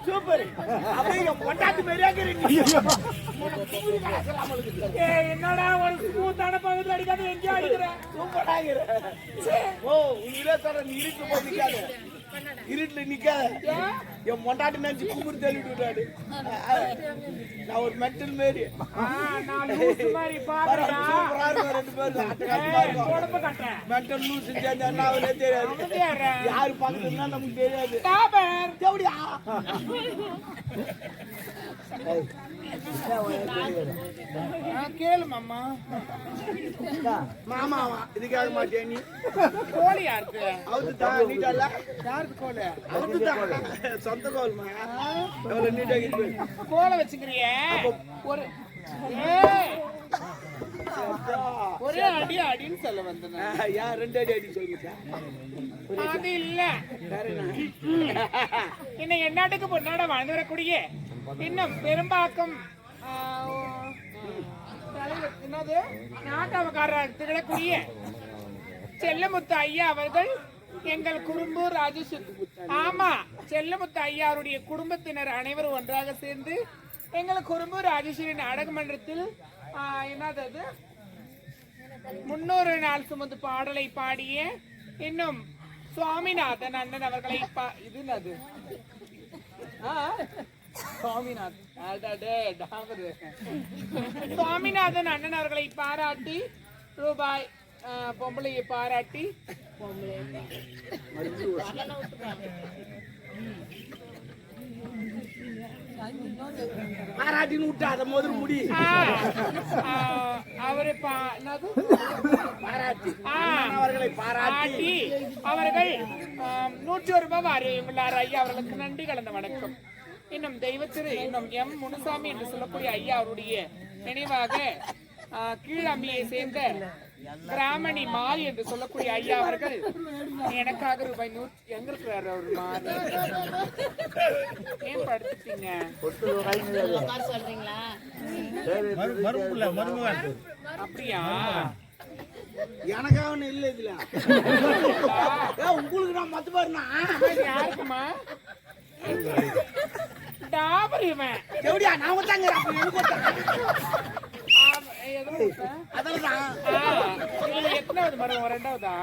Super. அப்படியே பொண்டாட்டி மாதிரியா இருக்கீங்க. என்னடா ஒரு ஸ்மூத்தான பகுதியில் அடிக்காத எங்கேயோ அடிக்கிற. சூப்பரா இருக்கிற. ஓ உயிரே தர நீ இருட்டு போய் நிக்காத. இருட்டுல நிக்காத. என் பொண்டாட்டி நினைச்சு கும்புறு தள்ளிட்டு விட்டாரு. நான் ஒரு மென்டல் மாரி. நான் லூசு மாதிரி பாருடா. சூப்பரா இருக்கும் ரெண்டு பேரும். அட்டகாசமா இருக்கும். உடம்பு கட்டேன். மென்டல் லூசு செஞ்சா என்ன ஆகுதே தெரியாது. யாரு பக்கத்துலன்னா நமக்கு தெரியாது. டாபர். எப்படியா? கேளு மாமா. மாமாவா இதுக்காக மாட்டியா நீ? கோழி யாருக்கு? அவுதுதான் நீட்டல்ல? யாருக்கு கோழி? அவுதுதான் சொந்த கோல்மா. எவ்வளவு நீட்டா இருக்கு. கோலை வச்சுக்கிறியே. ஒரு ஏய் ஒரே அடி அடின்னு சொல்ல வந்தேன். யார் ரெண்டு அடி அடி சொல்லுங்க. அது இல்ல. இன்னும் என்னாட்டுக்கு பொன்னாட வாழ்ந்து வரக்கூடிய இன்னும் பெரும்பாக்கம் என்னது நாட்டவக்காரர் திகழக்கூடிய செல்லமுத்து ஐயா அவர்கள் எங்கள் குறும்பூர் ஆமா செல்லமுத்து ஐயா அவருடைய குடும்பத்தினர் அனைவரும் ஒன்றாக சேர்ந்து எங்கள் குறும்பூர் ராஜேஸ்வரி நாடக மன்றத்தில் என்னது 300 நாள் சுமந்து பாடலை பாடிய இன்னும் சுவாமிநாதன் அண்ணன் அவர்களை இதுனது சுவாமிநாதன் அண்ணன் அவர்களை பாராட்டி ரூபாய் பொம்பளையை பாராட்டி பாராட்டின்னு விட்டா அதை முதல் முடி அவரை பாராட்டி அவர்களை பாராட்டி அவர்கள் 101 ரூபாய் உள்ளார் ஐயா அவர்களுக்கு நன்றி கலந்த வணக்கம். இன்னும் தெய்வத்திரு இன்னும் எம் முனுசாமி என்று சொல்லக்கூடிய ஐயா அவருடைய நினைவாக கீழம்பியை சேர்ந்த கிராமணி மால் என்று சொல்லக்கூடிய ஐயா அவர்கள் எனக்காக ரூபாய் 100 எங்க இருக்கிறாரு அவர் மால் ஏன் படுத்துட்டீங்க அப்படியா? எனக்காக ஒண்ணு இல்ல இதுல உங்களுக்கு நான் மத்து பாருனா யாருக்குமா டாபர் இவன் எப்படியா நான் வந்தாங்க எத்தனாவது மரம் ரெண்டாவதா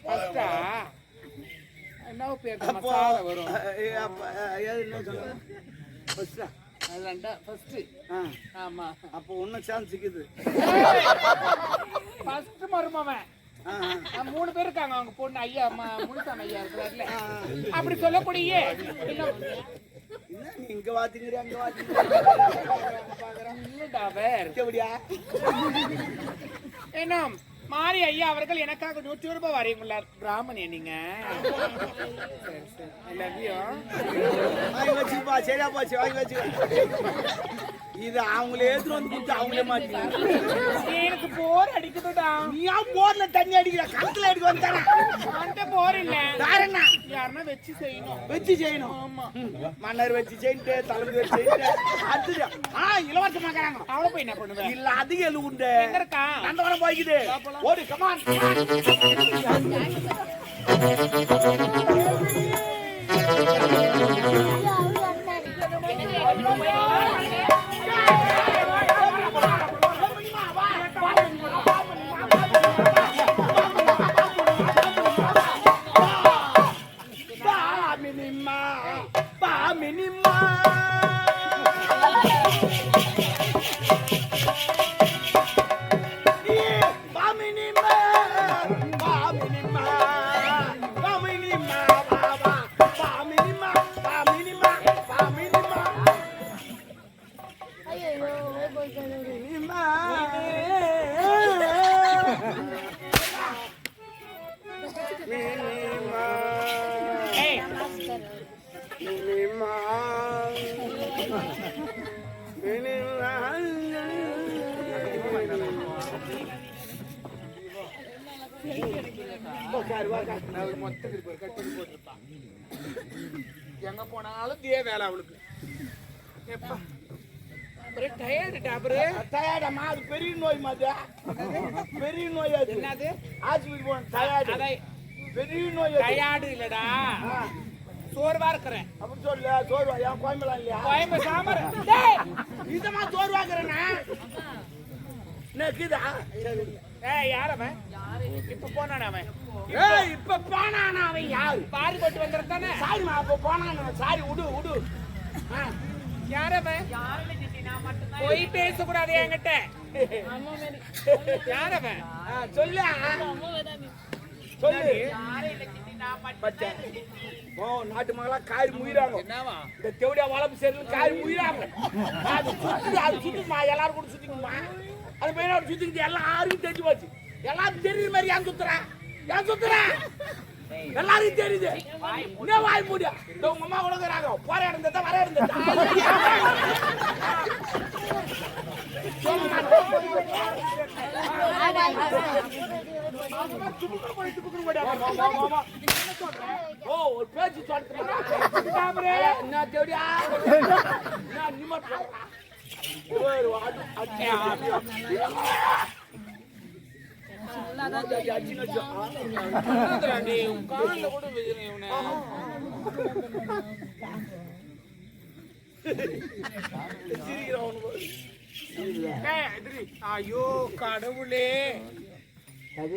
ஃபர்ஸ்டா என்ன பேர் மசாலா வரும் ஆமா அப்போ ஒன்னும் சான்ஸ் இருக்குது ஃபர்ஸ்ட் மருமவன் 3 பேர் இருக்காங்க அவங்க பொண்ணு ஐயா முனுசாமி ஐயா இருக்கிறாருல அப்படி சொல்லக்கூடிய இங்க வாத்திங்க அங்க வாத்திங்க என்ன மாரி ஐயா அவர்கள் எனக்காக 100 ரூபாய் வரையுள்ளார். பிராமணே நீங்க வச்சுப்பா சரியா போச்சு வாங்கி வச்சு இது அவங்களே எடுத்துட்டு வந்து கொடுத்து அவங்களே மாட்டீங்க. எனக்கு போர் அடிக்குதுடா. நீ ஏன் போர்ல தண்ணி அடிக்கிற கணத்துல எடுக்க வந்தானே அந்த போர் இல்ல யாருன்னா யாருன்னா வச்சு செய்யணும். ஆமா மன்னர் வச்சு செய்யிட்டு தலைமை வச்சு அது இலவசமா இருக்கிறாங்க. அவளை போய் என்ன பண்ணுவேன்? இல்ல அதிக எழு உண்டு எங்க இருக்கா? நந்தவனம் போய்க்குது ஓடு கமான் எங்க போனாலும் இதே வேலை அவளுக்கு. டயர்டாமா அது பெரிய நோய் மாதிரி பெரிய நோய் அது என்னது ஆஸ்பத்திரி போன டயர்டு பெரிய நோய் டயார்டு இல்லடா, சோர்வா இருக்கிறேன். அப்படி சொல்லு. சோர்வா என் கோயம்பலாம் இல்லையா? கோயம்பு சாம்பார் இதமா சோர்வாக்குறேன்னா நக்குதா? யார் அவன்? இப்ப போனானே அவன். இப்ப போனானா அவன்? யாரு? பாரி போட்டு வந்துருந்தானே. சாரிமா, அப்ப போனான. சாரி, விடு. யார் அவன்? போய் பேசக்கூடாது என்கிட்ட. யார் அவன்? சொல்லு. நாட்டு மகளா காரி முயிறாங்க. இந்த தேவடியா வளர்ப்பு சேர்ந்து காரி முயிறாங்க. அது சுத்துமா, எல்லாரும் கூட சுத்திக்குமா? அது பையனோட சுத்திக்கிட்டு எல்லாம் யாருக்கும் தெரிஞ்சு போச்சு. எல்லாரும் தெரியுற மாதிரி ஏன் சுத்துறேன்? எல்லாரும் தெரியுது. என்ன வாய் மூடியா? உங்க அம்மா கொடுக்குறாங்க. போற இடந்தா வர இடந்தா ஒரு பேச்சு சொல்றேன். தேவடியா ஐயோ கடவுளே, அது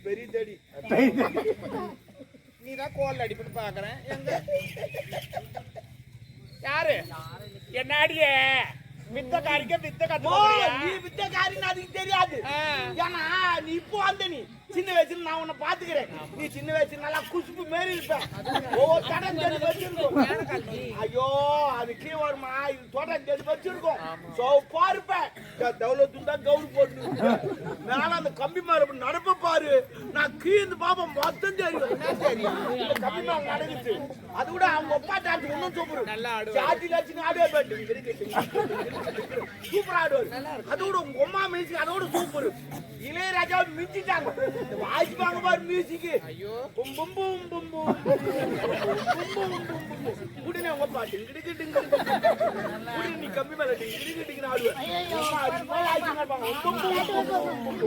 பெரிய தடி. நீதான் கோல் அடிப்புன்னு பாக்குறேன். யாரு என்னாடிய வித்தக்காரிக்க வித்த கத்துக்கிறியா? நீ வித்தக்காரின்னு அதுக்கு தெரியாது. ஏன்னா நீ இப்போ வந்த, நீ சின்ன வயசுல நான் உன்னை பாத்துக்கிறேன். நீ சின்ன வயசுல நல்லா குசுப்பு மாரி இருப்ப. ஒவ்வொரு தடம் தேடி வச்சிருக்கோம். ஐயோ அது கீழே வருமா? இது தோட்டம் தேடி வச்சிருக்கோம். சோப்பா இருப்பேன். தௌலத்துண்டா கவுரு போட்டு மேல அந்த கம்பி மாறு நடப்ப பாரு. நான் கீழே பாப்போம் மொத்தம் தெரியும். கம்பி மாறு நடக்குது. அது கூட அவங்க அப்பா டான்ஸ் ஒன்னும் சூப்பர். நல்லா ஆடுவாரு. சாட்டி லட்சம் ஆடுவே போயிட்டு சூப்பர் ஆடுவாரு. அதோட உங்க அம்மா மியூசிக் அதோட சூப்பர். இளையராஜா மிஞ்சிட்டாங்க. வாசிப்பாங்க பாரு மியூசிக். ஐயோ பும் பும் பும் பும் பும் உடனே உங்க அப்பா டிங்கிடிங்கிடிங்க உடனே நீ கம்பி மேல டிங்கிடிங்கிடிங்க ஆடுவேன். அம்மா அது மாதிரி ஆடிட்டு இருப்பாங்க. பும் பும் பும் பும்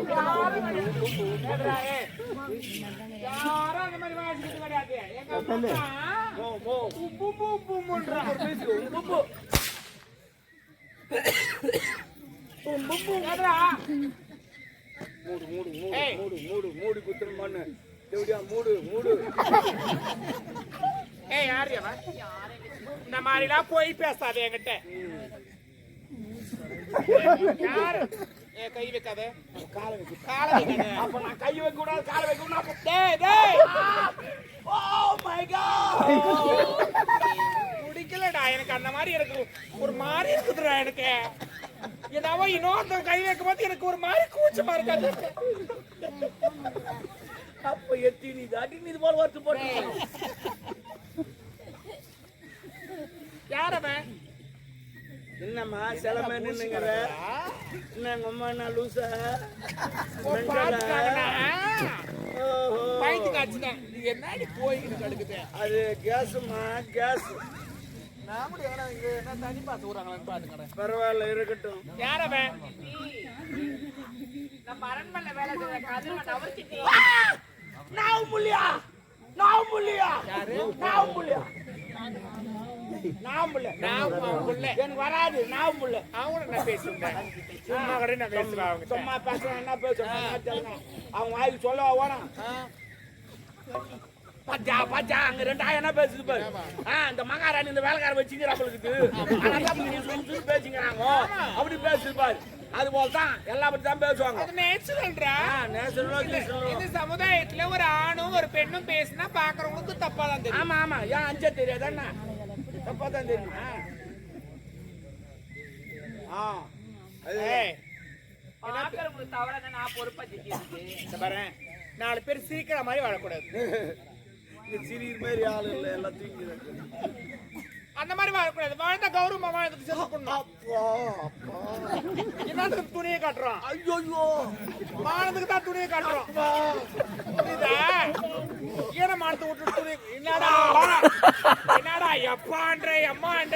யாரும் அந்த மாதிரி வாசிக்கிட்டு கிடையாது. எங்க அம்மா மோ மோ பும் பும் பும் பும்ன்றா. பும் பும் மூடு மூடு மூடு மூடு மூடு குத்துற மண்ணு தேவடியா மூடு. யாரு அவன்? இந்த மாதிரிலாம் போய் பேசாத என்கிட்ட. யாரு? கை வைக்காத. காலை வைக்காத. அப்ப நான் கை வைக்க கூடாது, காலை வைக்க கூடாது. டேய் ஓ மை காட், பிடிக்கலடா எனக்கு. அந்த மாதிரி எனக்கு ஒரு மாதிரி இருக்குதுடா. எனக்கு என்னவோ இன்னொருத்தன் கை வைக்கும் போது எனக்கு ஒரு மாதிரி கூச்சமா இருக்காது. அப்ப எத்தி நீ தாட்டி நீ போல வருத்து போட்டு. யார் அவன்? என்னம்மா சிலமே நின்னுங்கிற? என்ன அம்மா நான் லூசா? பைத்து காய்ச்சிட்டேன். நீ என்னடி போய்கிட்டு கிடக்குது? அது கேஸுமா, கேஸ். நான் கூட என்ன தண்ணி பார்த்து விடுறாங்களான்னு பாத்துக்கிறேன். பரவாயில்ல இருக்கட்டும். யார் அவன்? நம்ம அரண்மனை வேலை செய்யற கதிரவன் அவர்கிட்ட. நான் புள்ளியா யாரு? நான் புள்ள எனக்கு வராது. நான் புள்ள அவங்க நான் பேசுறேன். சும்மா கூட நான் பேசுறேன். அவங்க சும்மா பேசுறேன். என்ன பேசுறேன்? அவங்க வாய்க்கு சொல்ல வேணாம். பச்சா பச்சா அங்க 2000 என்ன பேசுது பாரு. இந்த மகாராணி இந்த வேலைக்கார வச்சுக்கிறாங்களுக்கு பேசிக்கிறாங்க. அப்படி பேசுது பாரு. அது போலதான் எல்லா பத்தி தான் பேசுவாங்க. இந்த சமுதாயத்துல ஒரு ஆணும் ஒரு பெண்ணும் பேசினா பாக்குறவங்களுக்கு தப்பா தான் தெரியும். ஆமா ஆமா. ஏன் அஞ்சா தெரியாது? என்ன தப்பா தான் தெரியுமா? பாரு, 4 பேர் சிரிக்கிற மாதிரி வாழக்கூடாது. சிரிக்கிற மாதிரி ஆளு இல்ல, எல்லாம் தூங்கிறேன். அந்த மாதிரி வாழக்கூடாது. வாழ்ந்த கௌரவமா வாழ்றதுக்கு செலுத்தணும். என்னத்துக்கு துணியை காட்டுறோம்? ஐயோ மானத்துக்கு தான் துணியை காட்டுறோம். ஈரமானத்தை விட்டு துணி என்னடா எப்பான்ற எம்மான்ற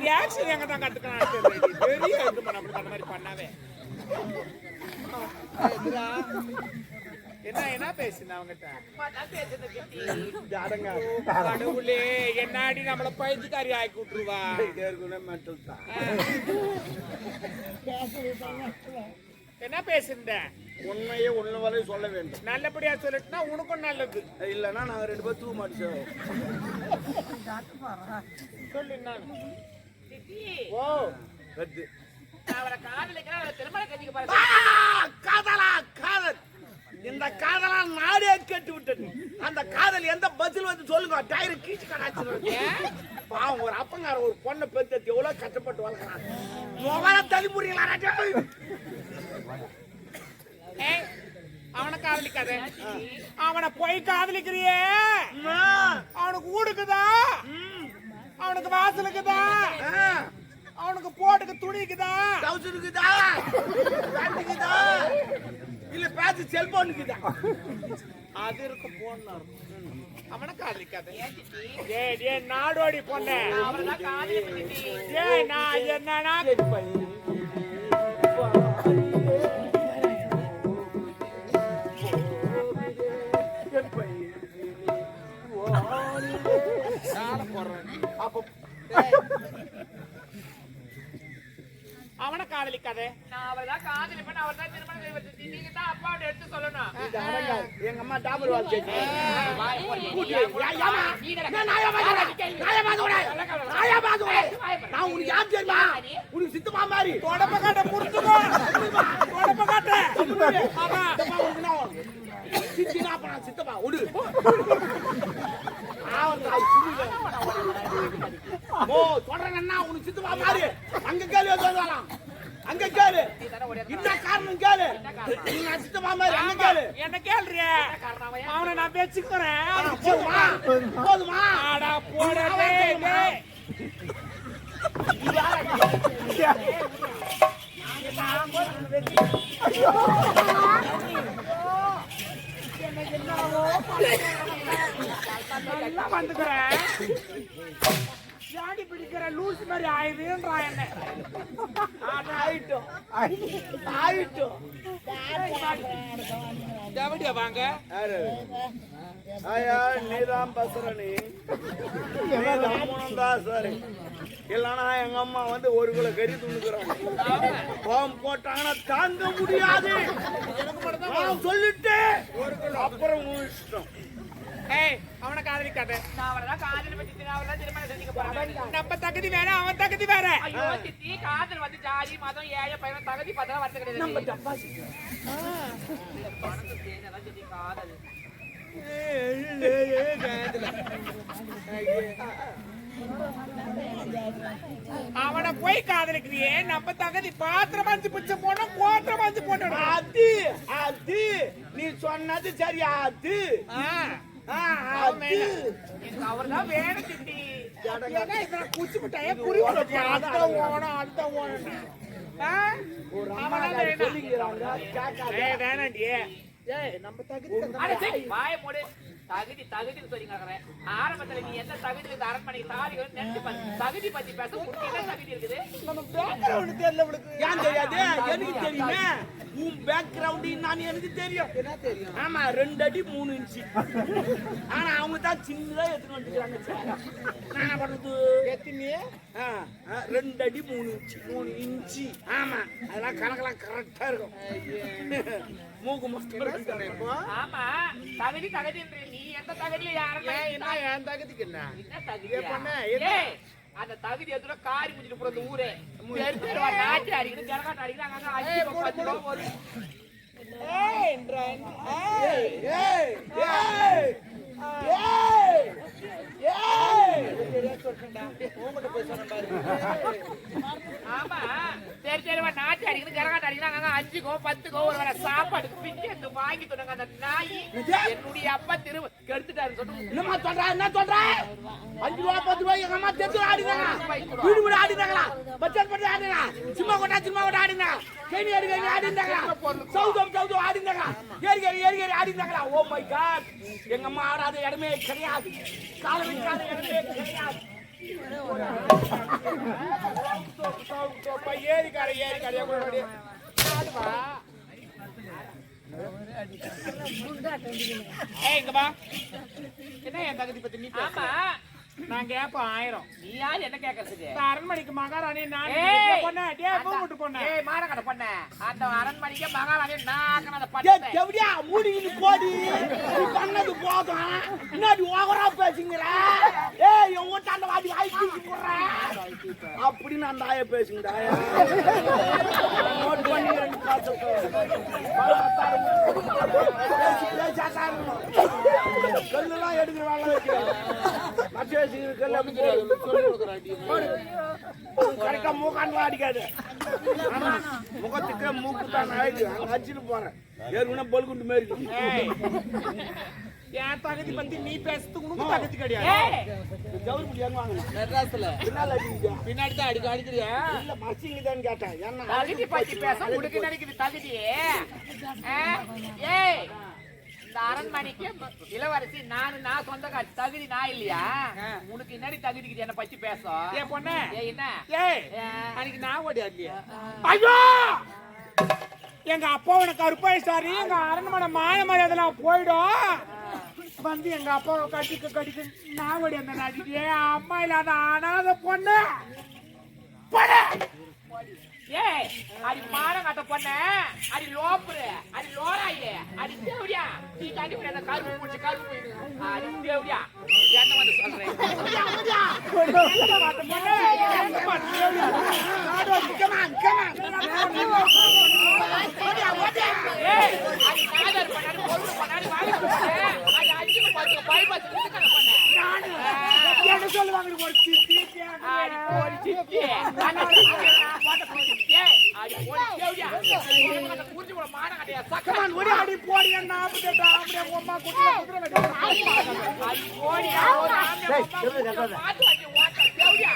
ரியாக்ஷன் எங்க தான் கத்துக்கணும் தெரியல பெரிய இது பண்ண அப்படி அந்த மாதிரி பண்ணாவே என்ன பேசுன அவங்கிட்ட கடவுளே என்னாடி நம்மள பைத்தியக்காரி ஆக்கி விட்டுருவா என்ன பேசுற உண்மையே ஒண்ணு வரை சொல்ல வேண்டும் நல்லபடியா சொல்லிட்டுனா உனக்கும் நல்லது இல்லன்னா நாங்க 2 பேரும் தூ மாட்டோம் சொல்லு நான் ஓ ரத்து அவரை காதலிக்கிற அவரை திருமண கட்டிக்க பாரு காதலா காதல் இந்த காதலா நாடே கேட்டு விட்டது அந்த காதல் எந்த பதில் வந்து சொல்லுங்க டயர் கீச்சு கடாச்சு பாவம் ஒரு அப்பங்கார ஒரு பொண்ணை பெத்து எவ்வளவு கஷ்டப்பட்டு வளர்க்கறான் மொபைல தள்ளிமுறீங்களா அவனை காதலிக்காத அவனை போய் காதலிக்கிறியே அவனுக்கு ஊடுக்குதா அவனுக்கு வாசலுக்குதா அவனுக்கு போட்டுக்கு துணிக்குதா டவுசருக்குதா பேண்ட்டுக்குதா இல்ல பேச்சு செல்போனுக்குதா அது இருக்கு போன் அவனை காதலிக்காத ஏ நாடோடி பொண்ணு அவரைதான் காதலிப்பட்டி ஏ நான் என்னன்னா அவனை காதலிக்காத நான் அவரைதான் காதலிப்பேன் அவர்தான் திருமணம் செய்வது நீங்க தான் அப்பாவோட எடுத்து சொல்லணும் எங்க அம்மா டாபர் வாட்ச் நான் உனக்கு யார் தெரியுமா உனக்கு சித்தமா மாதிரி தொடப்ப காட்ட புரிஞ்சுக்கோ தொடப்ப காட்ட சித்தினா அப்ப நான் சித்தப்பா விடு ஓ சொல்றேன்னா உனக்கு சித்தப்பா மாதிரி அங்க கேள்வி சொல்லலாம் அங்க கேளு என்ன காரணம் கேளு நான் சித்தப்பா மாதிரி அங்க கேளு என்ன கேள்றிய அவனை நான் பேச்சுக்கிறேன் போதுமா போதுமா ஆடா போடவே வந்துக்கிறேன் ஜாடி பிடிக்கிற லூஸ் மாதிரி ஆயுதுன்றா என்ன ஆயிட்டோம் ஆயிட்டோம் தேவடியா வாங்க ஆயா நீதான் பசுரணி சரி இல்லன்னா எங்க அம்மா வந்து 1 கிலோ கறி துணுக்குறாங்க பாவம் போட்டாங்கன்னா தாங்க முடியாது சொல்லிட்டு அப்புறம் இஷ்டம் அவனை காதலிக்காத நான் அவரைதான் காதலிப்பட்டி அவர்தான் திருமணம் செஞ்சுக்க போறேன் நம்ம தகுதி வேற அவன் தகுதி வேற ஐயோ சித்தி காதல் வந்து ஜாதி மதம் ஏழை பையன் தகுதி பார்த்தா வரது கிடையாது பணத்தை சேர்ந்ததான் சித்தி காதல் அவனை போய் காதலிக்கிறியே நம்ம தகுதி பாத்திரம் மஞ்சு பிச்சை போனோம் கோத்திரம் மஞ்சு போனோம் அது அது நீ சொன்னது சரியா அது அவர்தான் வேணும் சித்தி குச்சி மிட்டாய புரி அடுத்த ஓனம் அடுத்த ஓனம் வேணாண்டி நம்ம தகுதி வாய மூடு தகுதி தகுதின்னு சொல்லி கேக்குறேன் ஆரம்பத்துல நீ எந்த தகுதியில இந்த அரண்மனைக்கு தாலி நினைச்சு தகுதி பத்தி பேச உனக்கு என்ன தகுதி இருக்குது நம்ம பேக்ரவுண்ட் தெரியல உங்களுக்கு ஏன் தெரியாது எனக்கு தெரியுமே உன் பேக்ரவுண்ட் நான் எனக்கு தெரியும் என்ன தெரியும் ஆமா 2 அடி 3 இன்ச்சு ஆனா அவங்க தான் சின்னதா எடுத்துட்டு வந்துட்டாங்க நான் பண்றது எத்தனை 2 அடி 3 இன்ச்சு ஆமா அதெல்லாம் கணக்கெல்லாம் கரெக்டா இருக்கும் மூக்கு மஸ்து ஆமா தகுதி தகுதி நீ எந்த தகுதியில யாரும் என் தகுதிக்கு என்ன தகுதி அந்த தகுதி எதுல காரி முடிச்சுட்டு போற அந்த ஊரே நாட்டு அடிக்கணும் ஜனகாட்டு அடிக்கிறாங்க ஆமா சரி சரி நாட்டு அடிக்கணும் ஜனகாட்டு அடிக்கிறாங்க 5 கோ 10 கோ ஒரு வேளை சாப்பாடு பிச்சு வாங்கி சொன்னாங்க அந்த நாய் என்னுடைய அப்பா திரும்ப கெடுத்துட்டாரு சொல்லுங்க என்னமா சொல்ற என்ன சொல்ற 5 ரூபா 10 ரூபாய் எங்க அம்மா தெரிஞ்சு ஆடினாங்க வீடு வீடு ஆடினாங்களா பட்ஜெட் பண்ணி ஆடினா சும்மா கொட்டா ஆடினா கேணி அடிக்க ஆடினாங்களா சவுதம் ஆடினாங்களா ஏறி ஆடினாங்களா ஓ மை காட் எங்க அம்மா ஆடாத இடமே கிடையாது காலம் வைக்காத இடமே கிடையாது ஏரிக்காரையா கூட இங்க வா. என்ன என் தகுதி பத்தி நீ ஆமா நான் கேப்பேன் 1000. நீ யார் என்ன கேக்குறதுக்கு? அரண்மனைக்கு மகாராணி நான் பொண்ணு பூட்டு பொண்ணு மானக்கட்ட பொண்ண அந்த அரண்மனைக்கு மகாராணி நான் அந்த எப்படியா மூடிக்கிட்டு போடி பண்ணது போதும் முன்னாடி ஓவரா பேசுங்கிற என் வீட்டு அந்த வாடி வாய் தூக்கி போடுறேன் அப்படின்னு அந்த ஆய பேசுங்கடா நோட் பண்ணி கல்லாம் எடுக்கிற வேலை வைக்கிறேன் கரெக்டா மூக்காண்டு அடிக்காது முகத்துக்கு மூக்கு தான் அடிச்சுட்டு போறேன் ஏற்கனவே பல்குண்டு மாரி என் தகுதி பத்தி நீ பேசுறதுக்கு உனக்கு தகுதி கிடையாது. ஜவுரி வாங்கணும் பின்னாடி தான் அடிக்கிறியா? இல்ல மசிங்க தான் கேட்டேன் என்ன தகுதி பத்தி பேச உனக்கு நினைக்குது தகுதி. ஏய் இந்த அரண்மனைக்கு இளவரசி நான் சொந்தக்கார தகுதி நான் இல்லையா? உனக்கு என்னடி தகுதிக்கு என்ன பத்தி பேசும்? ஏ பொண்ணு என்ன அன்னைக்கு நான் ஓடியா? ஐயோ எங்க அப்பாவோட கருப்பாயிச்சாரி எங்க அரண்மனை மான மரியாதைலாம் போயிடும் வந்து எங்க அப்பாவை கட்டிக்கு நான் ஓடி அந்த நாட்டிக்கு அம்மா இல்லாத அனாத பொண்ணு ஏய் அடி மானம் கட்ட பொண்ண அடி லோப்புரு அடி லோராயே அடி தேவடியா நீ தாண்டி போய் அந்த கருப்பு பூச்சி கருப்பு அடி தேவடியா என்ன வந்து சொல்றேன் ஏய் அடி நாதர் பண்ணாடி பொண்ணு பண்ணாடி வாங்கி அடி அடிச்சு போட்டு பைபாஸ் நிக்கற பொண்ண என்ன சொல்லுவாங்க ஒரு சித்தி அடி ஒரு சித்தி அடி போடி தேவடியா உனக்கு புரிஞ்சு போற மான கட்டையா சக்கமான் ஓடி அடி போடி என்ன அப்படியே அப்படியே அம்மா குடுற அடி போடி பாத்து வந்து வாட்ட தேவடியா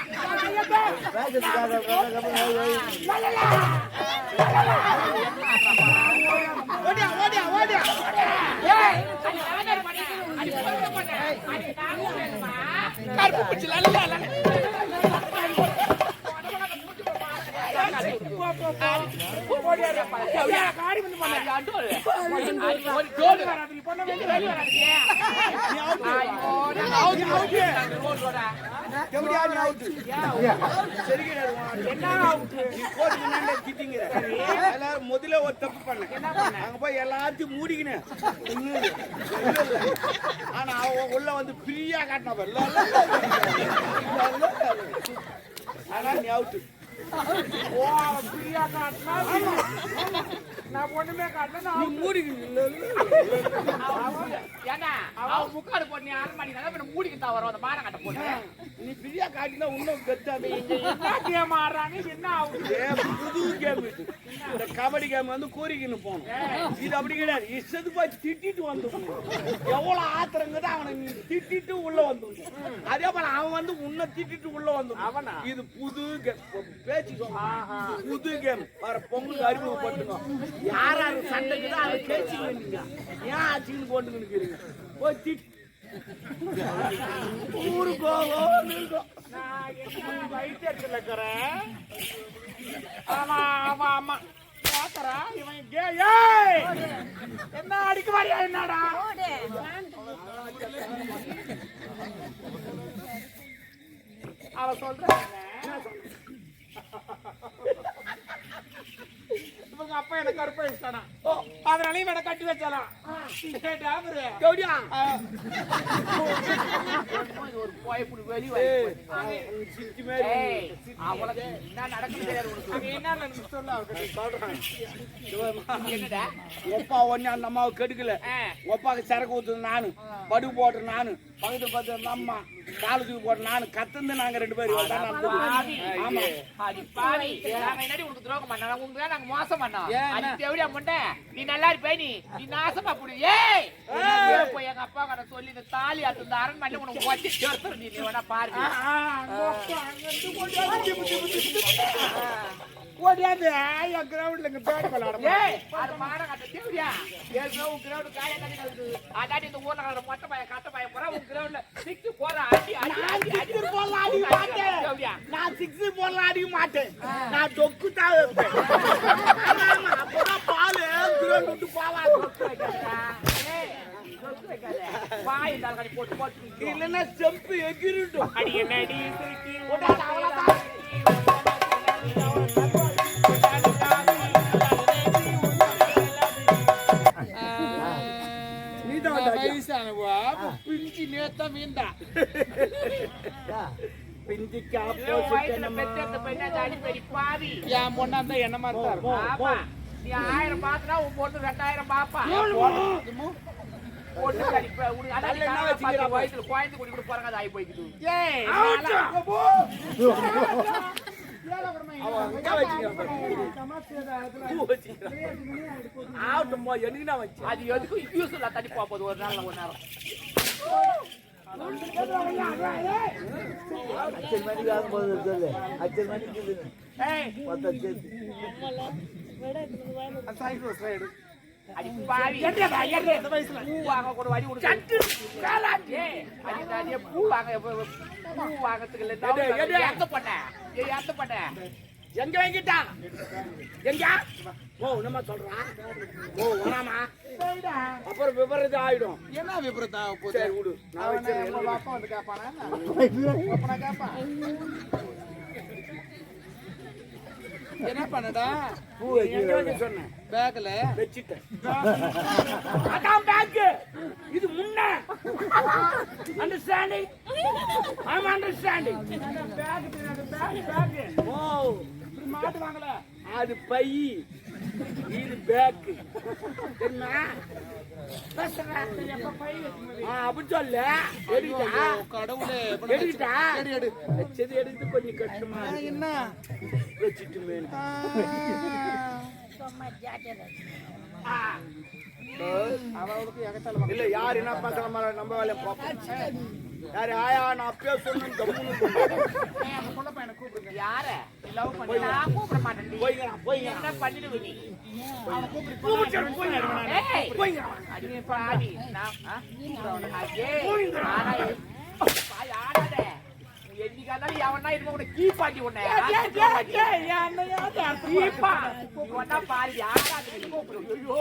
ஓடியா ஓடியா ஓடியா ஏய் அடி நாதர் பண்ண அடி பொண்ணு பண்ண அடி நாங்க வேணுமா கருப்பு பிடிச்சு லல்ல முதல்ல ஒரு தப்பு பண்ண அங்க போய் எல்லாத்தையும் மூடிக்கினேன் ஆனா அவன் உள்ள வந்து ஃப்ரீயா காட்டின ஆனா நீ அவுட்டு நான் ஒண்ணுமே காட்டல ஏன்னா அவன் முக்காடு போட்டு நீ அரண்மனை மூடிக்கிட்டா வரும் அந்த மானம் கட்ட போட்டு நீ ஃப்ரீயா காட்டினா இன்னும் கெத்தாது என்ன கேம் ஆடுறாங்க என்ன ஆகுது புது கேம் இது இந்த கபடி கேம் வந்து கோரிக்கின்னு போகணும் இது அப்படி கிடையாது இஷ்டத்து போய் திட்டிட்டு வந்து எவ்வளவு ஆத்திரங்கிறது அவனை நீ திட்டிட்டு உள்ள வந்து அதே போல அவன் வந்து உன்னை திட்டிட்டு உள்ள வந்து அவனா இது புது கேம் பேச்சு புது கேம் வர பொங்கல் அறிமுகப்பட்டுங்க யார் யாரு சண்டைக்குதோ அதை கேச்சு வேண்டிங்க ஏன் ஆச்சுன்னு போட்டு நிற்கிறீங்க போய் திட்டு ஊருக்கு வைத்தியத்துல இருக்கிறேன் ஆமா ஆமா ஆமா பாத்தரா இவன் என்ன அடிக்க மாறியா என்னடா அவ சொல்ற இவங்க அப்பா எனக்கு கருப்பை வச்சானா அதனால இவனை கட்டி வச்சாலாம் ஒரு போய்ப்புடி வெளி அவளுக்கு என்ன நடக்குது என்ன சொல்ல என்னடா ஒப்பா ஒண்ணு அந்த அம்மாவை கெடுக்கல ஒப்பாக்கு சரக்கு ஊத்துது நானு படு போட்டு நானு பக்கத்து பார்த்து அந்த அம்மா காலத்துக்கு போட்டு நானு கத்துந்து நாங்க 2 பேரும் ஆமா பாவி நாங்க என்னடி உனக்கு துரோகம் பண்ணோம் உங்களுக்கு நாங்க மோசம் பண்ணோம் அது தேவடியா முண்டை நீ நல்லா இருப்ப நீ நாசமா புடி ஏய் போய் எங்க அப்பா கிட்ட சொல்லி இந்த தாலி அந்த அரண்மனை உனக்கு ஓட்டி சேர்த்து நீ வேணா பாருங்க ஓடியாந்து என் கிரவுண்ட்ல இங்க பேட் விளையாட அது மாட கட்ட தேவடியா ஏன் கிரவுண்ட் காய கட்டி கழுது அதாடி இந்த ஊர்ல மொட்டை பையன் கட்ட பையன் போற உன் கிரவுண்ட்ல சிக்ஸ் போற அடி அடி அடி போடலாம் அடி அடிப்பியா நான் 6 போடலாம் அடிக்க மாட்டேன் நான் தொக்கு தான் வைப்பேன் ஆமா, அப்பதான் பால் கிரௌண்ட் விட்டு போவாது வாய் இருந்தாலும் போட்டு போட்டு இல்லைன்னா செம்பு எகிரிட்டும் அடி என்னடி அவ்வளவுதான் வயசானவா பிஞ்சு நேத்தா மீண்டா பிஞ்சிக்கு வயசுல பெற்ற பெண்ணா அடிப்படி பாவி என் பொண்ணா இருந்தா என்ன மாதிரி தான் இருக்கும். ஆமா நீ 1000 பாத்துனா உன் பொண்ணு 2000 பாப்பா பொண்ணு கடிப்ப உனக்கு அதான் என்ன வச்சுக்கிறா வயசுல குழந்தை குடி கூட போறாங்க அது ஆகி போய்க்குது ஏய் அது எதுக்கும் யூஸ் இல்ல தண்ணி போகுது ஒரு நாள் ஒரு நேரம் அடி பாவி இந்த வயசுல பூ வாங்க கூட வழி விடு பூ வாங்க பூ வாங்கறதுக்கு இல்ல எந்த பண்ண எங்க வாங்கிட்டான் எங்க ஓ என்னமா சொல்றான் ஓ வராமா அப்புறம் விபரீதம் ஆயிடும் என்ன விபரீதம் ஆக போகுது? சரி விடு நான் அவனை வச்சிருக்கேன். நம்ம அப்பா வந்து கேட்பானா? அப்பனா கேட்பான். என்ன பண்ணடா பூ எங்க வைக்க சொன்னேன் பேக்ல வச்சிட்டேன் அதான் பேக் இது முன்ன understanding I am understanding back ஓ மாட்டுவாங்களே அது பை இது பேக் என்ன அப்படி சொல்ல எடுக்கிட்டா கடவுளே எடுக்கிட்டா எடு எடு வச்சது எடுத்து கொஞ்சம் கஷ்டமா இருக்கு. என்ன வச்சுட்டு மேல அவளுக்கு எகத்தால இல்ல யாரு என்ன பண்ற மாதிரி நம்ம வேலையை பார்ப்போம் யாரு ஆயா நான் அப்பயே சொன்னேன் கம்முன்னு அந்த புள்ள பையனை கூப்பிடுங்க. யார லவ் பண்ணி நான் கூப்பிட மாட்டேன் போய்ங்க என்ன பண்ணிடுவ நீ அவனை கூப்பிட்டு போய்ங்க அடி பாவி நான் அடே ஆனா பாய் ஆடாத என்னைக்காதான் எவனா இருக்க உன்னை கீப்பாட்டி உன்னை கீப்பா இவனா பாரு ஆடாத கூப்பிடு ஐயோ